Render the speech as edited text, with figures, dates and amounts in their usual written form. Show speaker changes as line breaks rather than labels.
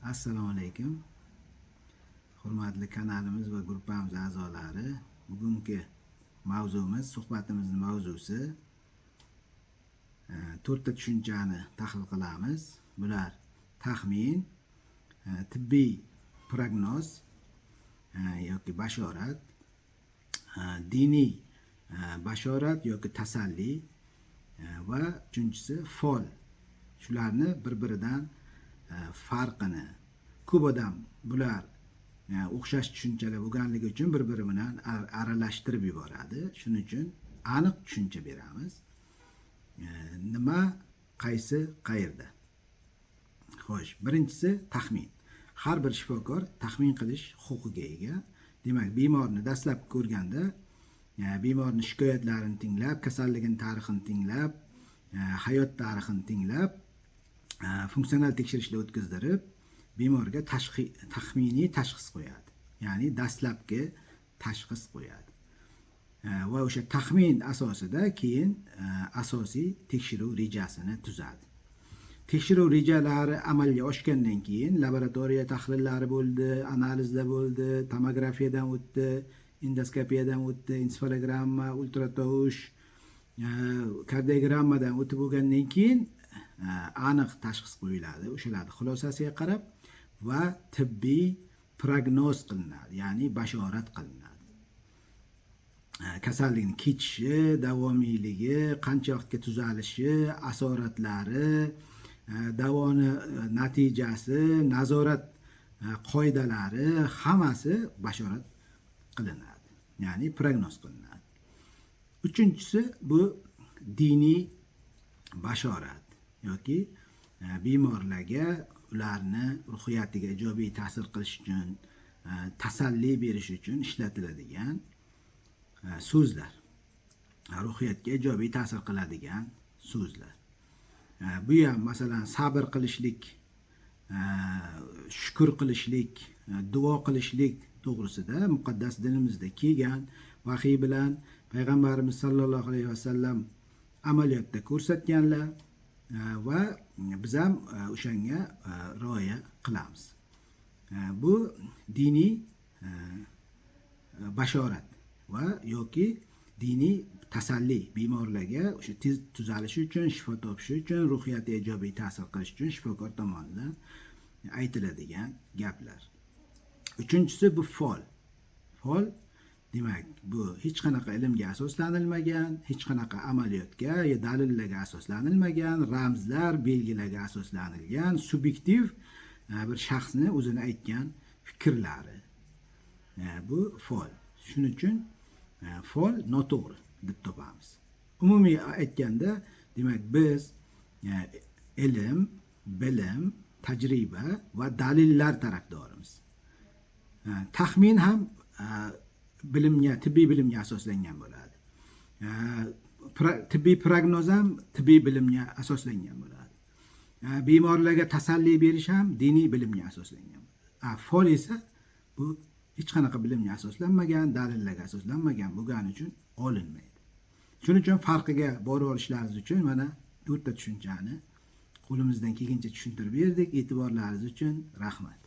Assalomu alaykum. Hurmatli kanalimiz va gruppamiz a'zolari, bugungi mavzumiz, suhbatimizning mavzusi to'rtta tushunchani tahlil qilamiz. Bular taxmin, tibbiy prognoz yoki bashorat, diniy bashorat yoki tasalli va uchinchisi fol. Shularni bir-biridan farqini, ko'p odam bular o'xshash tushunchalar bo'lganligi uchun bir-biri bilan aralashtirib yuboradi. Shuning uchun aniq tushuncha beramiz. Nima, qaysi, qayerda? Xo'sh, birinchisi taxmin. Har bir shifokor taxmin qilish huquqiga ega. Demak, bemorni dastlab ko'rganda, bemorni shikoyatlarini tinglab, kasalligini tarixini tinglab, hayot tarixini tinglab, funksional tekshirishlar o'tkazdirib, bemorga taxminiy tashxis qo'yadi. Ya'ni dastlabki tashxis qo'yadi. Va o'sha taxmin asosida keyin asosiy tekshiruv rejasini tuzadi. Tekshiruv rejalari amalga oshgandan keyin laboratoriya tahlillari bo'ldi, analizlar bo'ldi, tomografiyadan o'tdi, endoskopiyadan o'tdi, ensefalogramma, ultratovush, kardiogrammadan o'tib bo'lgandan keyin aniq tashxis qo'yiladi. O'shalarni xulosasiga qarab va tibbiy prognoz qilinadi, ya'ni bashorat qilinadi. Kasallikning kechishi, davomiyligi, qancha vaqtga tuzalishi, asoratlari, davoni natijasi, nazorat qoidalari hammasi bashorat qilinadi, ya'ni prognoz qilinadi. Uchinchisi bu diniy bashorat yoki bemorlarga ularni ruhiyatiga ijobiy ta'sir qilish uchun, tasalli berish uchun ishlatiladigan so'zlar. Ruhiyatga ijobiy ta'sir qiladigan so'zlar. Bu ham masalan sabr qilishlik, shukr qilishlik, duo qilishlik to'g'risida muqaddas dinimizda kelgan vahiy bilan payg'ambarimiz sollallohu alayhi vasallam amaliyotda ko'rsatganlar va biz ham o'shanga rioya qilamiz. Bu diniy bashorat va yoki diniy tasalli, bemorlarga o'sha tez tuzalishi uchun, shifo topishi uchun, ruhiyatiga ijobiy ta'sir qilish uchun shifokor tomonidan aytiladigan gaplar. Uchinchisi bu fol. Fol demak, bu hech qanaqa ilmga asoslanilmagan, hech qanaqa amaliyotga yo dalillarga asoslanilmagan, ramzlar, belgilarga asoslanilgan, subyektiv bir shaxsni o'zini aytgan fikrlari. Bu fol. Shuning uchun fol noto'g'ri deb topamiz. Umumiy aytganda, demak biz ilm, bilim, tajriba va dalillar tarafdorimiz. Taxmin ham bilimga, tibbiy bilimga asoslangan bo'ladi. Tibbiy prognoz ham tibbiy bilimga asoslangan bo'ladi. Bemorlarga tasalli berish ham diniy bilimga asoslangan bo'ladi. Fol esa bu hech qanaqa bilimga asoslanmagan, dalillarga asoslanmagan bo'lgani uchun olinmaydi. Shuning uchun farqiga borib olishlaringiz uchun mana to'rtta tushunchani qo'limizdan kelgancha tushuntirib berdik. E'tiborlaringiz uchun rahmat.